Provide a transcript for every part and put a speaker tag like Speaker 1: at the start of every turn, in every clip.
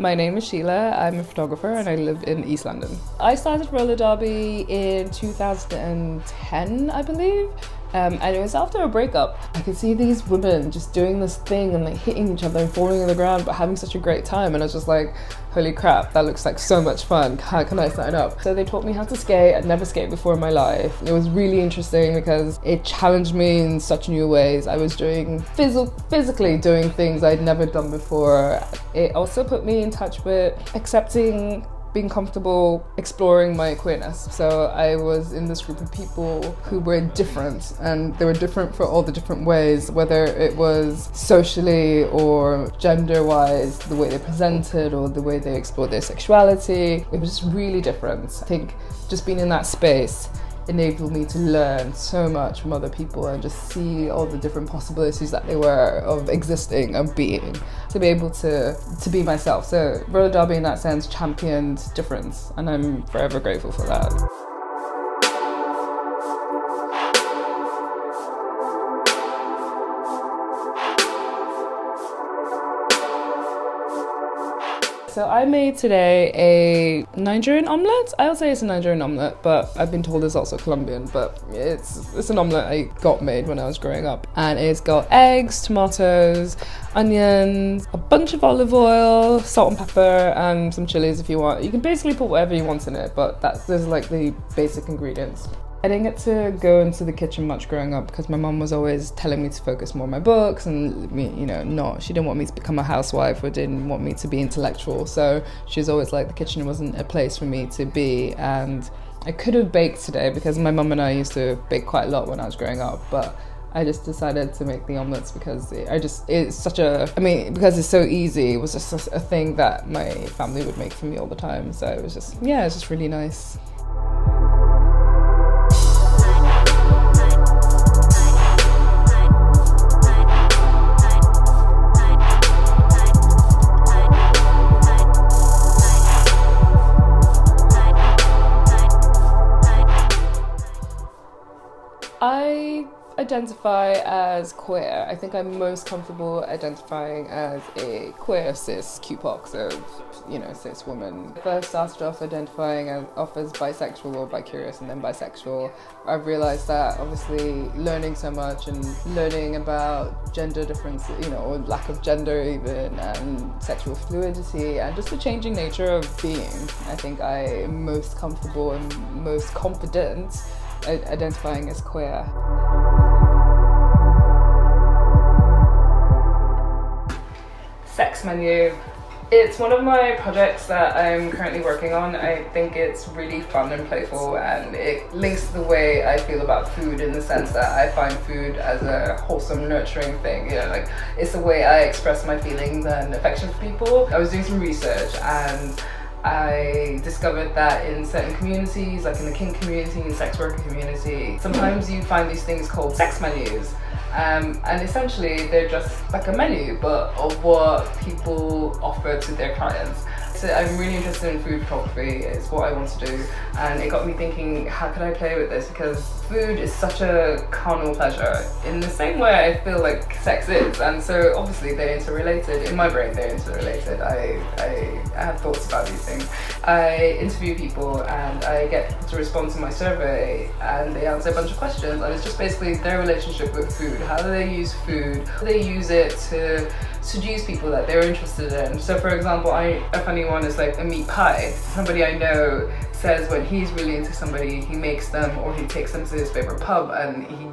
Speaker 1: My name is Sheila, I'm a photographer and I live in East London. I started roller derby in 2010, I believe. And it was after a breakup. I could see these women just doing this thing and like hitting each other and falling on the ground but having such a great time, and I was just like, holy crap, that looks like so much fun. How can I sign up? So they taught me how to skate. I'd never skated before in my life. It was really interesting because it challenged me in such new ways. I was doing physically doing things I'd never done before. It also put me in touch with accepting, being comfortable, exploring my queerness. So I was in this group of people who were different, and they were different for all the different ways, whether it was socially or gender-wise, the way they presented or the way they explored their sexuality. It was just really different. I think just being in that space enabled me to learn so much from other people and just see all the different possibilities that they were of existing and being, to be able to be myself. So roller derby in that sense championed difference, and I'm forever grateful for that. So I made today a Nigerian omelette. I would say it's a Nigerian omelette, but I've been told it's also Colombian, but it's an omelette I got made when I was growing up. And it's got eggs, tomatoes, onions, a bunch of olive oil, salt and pepper, and some chilies if you want. You can basically put whatever you want in it, but those are like the basic ingredients. I didn't get to go into the kitchen much growing up because my mum was always telling me to focus more on my books and she didn't want me to become a housewife or didn't want me to be intellectual. So she was always like, the kitchen wasn't a place for me to be. And I could have baked today because my mum and I used to bake quite a lot when I was growing up, but I just decided to make the omelettes because because it's so easy. It was just a thing that my family would make for me all the time. So it's just really nice. I identify as queer. I think I'm most comfortable identifying as a queer cis QPOC, so cis woman. I first started off identifying as bisexual or bi-curious and then bisexual. I've realised that obviously learning so much and learning about gender difference, or lack of gender even, and sexual fluidity and just the changing nature of being, I think I am most comfortable and most confident identifying as queer. Sex menu. It's one of my projects that I'm currently working on. I think it's really fun and playful, and it links to the way I feel about food in the sense that I find food as a wholesome, nurturing thing. It's the way I express my feelings and affection for people. I was doing some research and I discovered that in certain communities, like in the kink community and sex worker community, sometimes you find these things called sex menus. And essentially they're just like a menu, but of what people offer to their clients. So I'm really interested in food photography, it's what I want to do, and it got me thinking, how could I play with this? Because food is such a carnal pleasure in the same way I feel like sex is, and so obviously they're interrelated. In my brain they're interrelated. I have thoughts about these things. I interview people and I get people to respond to my survey and they answer a bunch of questions, and it's just basically their relationship with food. How do they use food? How do they use it to seduce people that they're interested in? So for example, a funny one is like a meat pie. Somebody I know says when he's really into somebody, he makes them or he takes them to his favorite pub and he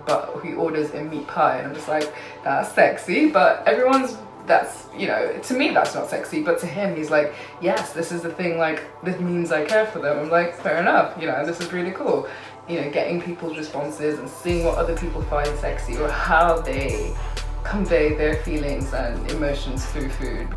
Speaker 1: orders a meat pie, and I'm just like, that's sexy, but to me that's not sexy, but to him he's like, yes, this is the thing, like this means I care for them. I'm like, fair enough, this is really cool. Getting people's responses and seeing what other people find sexy or how they convey their feelings and emotions through food.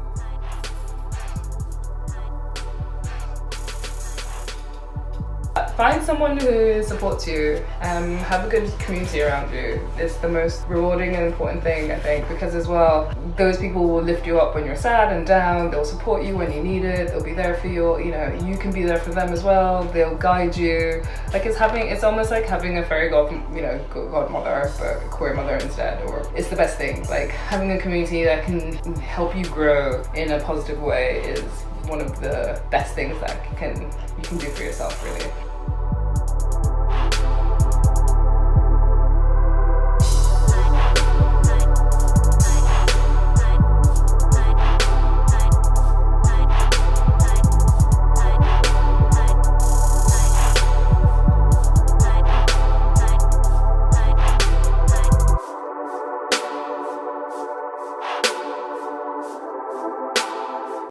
Speaker 1: Find someone who supports you, have a good community around you. It's the most rewarding and important thing, I think, because as well, those people will lift you up when you're sad and down, they'll support you when you need it, they'll be there for you, you can be there for them as well, they'll guide you. Like it's almost like having a fairy godmother, but a queer mother instead, or it's the best thing. Like having a community that can help you grow in a positive way is best things that you can do for yourself, really.